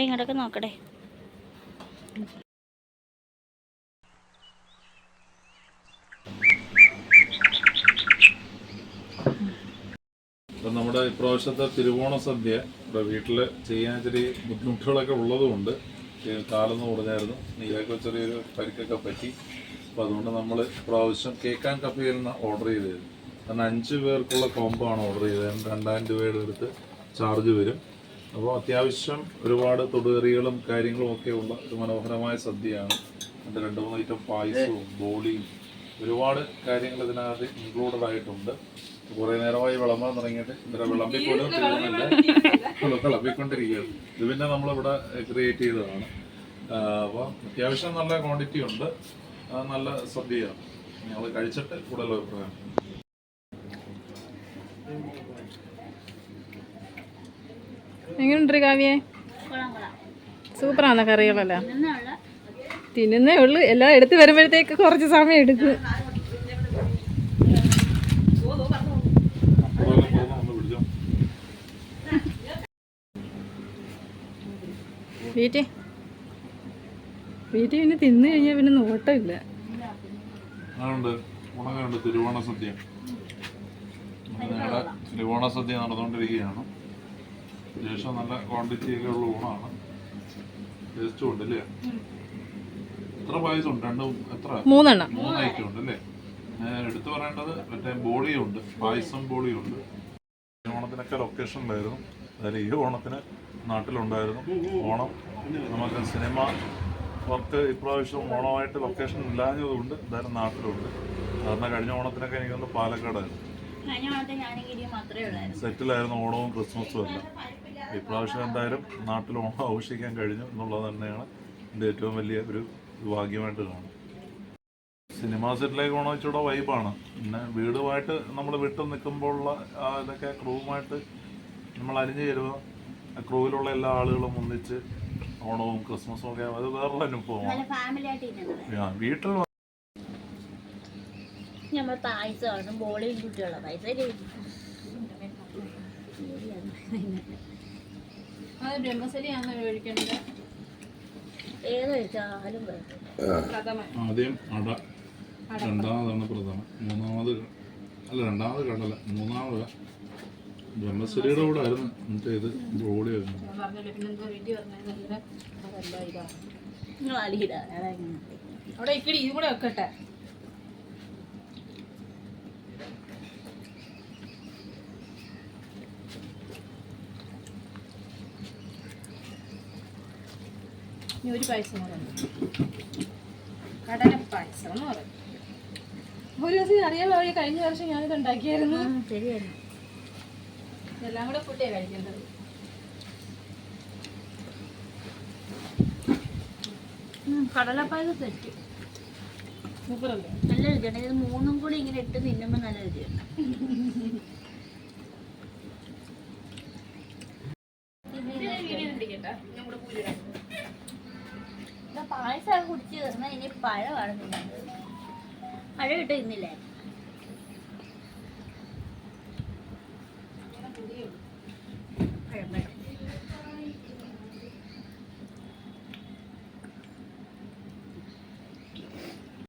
ഇങ്ങോട്ടൊക്കെ നോക്കട്ടെ. അപ്പം നമ്മുടെ ഇപ്രാവശ്യത്തെ തിരുവോണ സദ്യ ഇവിടെ വീട്ടിൽ ചെയ്യാൻ ഇച്ചിരി ബുദ്ധിമുട്ടുകളൊക്കെ ഉള്ളതുകൊണ്ട് കാലെന്ന് പറഞ്ഞായിരുന്നു, നീരൊക്കെ ചെറിയൊരു പരിക്കൊക്കെ പറ്റി. അപ്പോൾ അതുകൊണ്ട് നമ്മൾ ഇപ്രാവശ്യം കേക്ക് ആൻഡ് കഫേയിൽ നിന്ന് ഓർഡർ ചെയ്തത്. കാരണം 5 പേർക്കുള്ള കോംബോ ആണ് ഓർഡർ ചെയ്തത്. 2000 രൂപയുടെ അടുത്ത് ചാർജ് വരും. അപ്പോൾ അത്യാവശ്യം ഒരുപാട് തൊടുകറികളും കാര്യങ്ങളും ഒക്കെ ഉള്ള ഒരു മനോഹരമായ സദ്യയാണ്. അതിൻ്റെ 2-3 ഐറ്റം പായസവും ബോളിയും ഒരുപാട് കാര്യങ്ങൾ ഇതിനകത്ത് ഇൻക്ലൂഡഡ് ആയിട്ടുണ്ട്. കുറേ നേരമായി വിളമ്പാൻ തുടങ്ങിയിട്ട് ഇവരെ വിളമ്പിപ്പോലും തീർന്നില്ല, വിളമ്പിക്കൊണ്ടിരിക്കുകയാണ്. ഇത് പിന്നെ നമ്മളിവിടെ ക്രിയേറ്റ് ചെയ്തതാണ്. അപ്പോൾ അത്യാവശ്യം നല്ല ക്വാണ്ടിറ്റി ഉണ്ട്, നല്ല സദ്യയാണ്. ഞങ്ങൾ കഴിച്ചിട്ട് കൂടുതൽ അഭിപ്രായം. എങ്ങനെയുണ്ട് കാവ്യേ? സൂപ്പറാണോ കറികളെല്ലാം? തിന്നുന്നേ ഉള്ളു. എല്ലാം എടുത്ത് വരുമ്പോഴത്തേക്ക് കുറച്ച് സമയം എടുക്കും. വീട്ടിൽ പിന്നെ തിന്നു കഴിഞ്ഞാൽ പിന്നെ നോട്ടമില്ല. തിരുവോണ സദ്യ ഞങ്ങളുടെ തിരുവോണ സദ്യ നടന്നുകൊണ്ടിരിക്കുകയാണ്. അത്യാവശ്യം നല്ല ക്വാണ്ടിറ്റി ഒക്കെ ഉള്ള ഊണാണ്. ടേസ്റ്റും ഉണ്ട് അല്ലേ? എത്ര പായസം ഉണ്ട്? 3 ഐറ്റം ഉണ്ട് അല്ലേ? എടുത്തു പറയേണ്ടത് മറ്റേ ബോളിയുണ്ട്, പായസം ബോളിയുണ്ട്. ഓണത്തിനൊക്കെ ലൊക്കേഷൻ ഉണ്ടായിരുന്നു. അതായത് ഈ ഓണത്തിന് നാട്ടിലുണ്ടായിരുന്നു. ഓണം നമുക്ക് സിനിമ വർക്ക് ഇപ്രാവശ്യം ഓണമായിട്ട് ലൊക്കേഷൻ ഇല്ലാഞ്ഞതുകൊണ്ട് എന്തായാലും നാട്ടിലുണ്ട്. കാരണം കഴിഞ്ഞ ഓണത്തിനൊക്കെ എനിക്കൊന്ന് പാലക്കാടായിരുന്നു, സെറ്റിലായിരുന്നു ഓണവും ക്രിസ്മസും എല്ലാം. ഇപ്രാവശ്യം എന്തായാലും നാട്ടിൽ ഓണം ആഘോഷിക്കാൻ കഴിഞ്ഞു എന്നുള്ളത് തന്നെയാണ് എൻ്റെ ഏറ്റവും വലിയ ഒരു ഭാഗ്യമായിട്ട് കാണും. സിനിമാ സെറ്റിലേക്ക് ഓണം വെച്ചുകൂടെ വൈബാണ്. പിന്നെ വീടുമായിട്ട് നമ്മൾ വിട്ടു നിൽക്കുമ്പോഴുള്ള ഇതൊക്കെ ക്രൂവുമായിട്ട് നമ്മൾ അലിഞ്ഞു ചേരുക, ക്രൂവിലുള്ള എല്ലാ ആളുകളും ഒന്നിച്ച് ഓണവും ക്രിസ്മസും ഒക്കെ അത് വേറൊരു അനുഭവമാണ്. വീട്ടിൽ ആദ്യം അട, രണ്ടാമതാണ് പ്രഥമൻ, രണ്ടാമത് കടല, മൂന്നാമത് ബ്രഹ്മശ്രീയുടെ കൂടെ ആയിരുന്നു. എന്നിട്ട് ഇത് ബോളിയായിരുന്നു. അവിടെ ഇക്കടി ഇത് കൂടെ വെക്കട്ടെ. ഇനി ഒരു പായസം കൂടെ ഉണ്ട്, കടലപ്പായസം എന്ന് പറയും. ഒരു ദിവസം അറിയാൻ വഴി കഴിഞ്ഞ വർഷം ഞാനിത് ഉണ്ടാക്കിയായിരുന്നു. ശരിയായിരുന്നു. എല്ലാം കൂടെ കൂട്ടിയാണ് കഴിക്കേണ്ടത്. കടലപ്പായസം തെറ്റ് സൂപ്പറല്ലേ? നല്ല രുചിയാണ്. ഇത് 3 കൂടി ഇങ്ങനെ ഇട്ട് തിന്നുമ്പോൾ നല്ല രുചിയാണ്. പായസം കുടിച്ച് തീർന്നാൽ ഇനി പഴമാണ് തിന്നുന്നത്. പഴം ഇട്ട് തിന്നില്ലേ?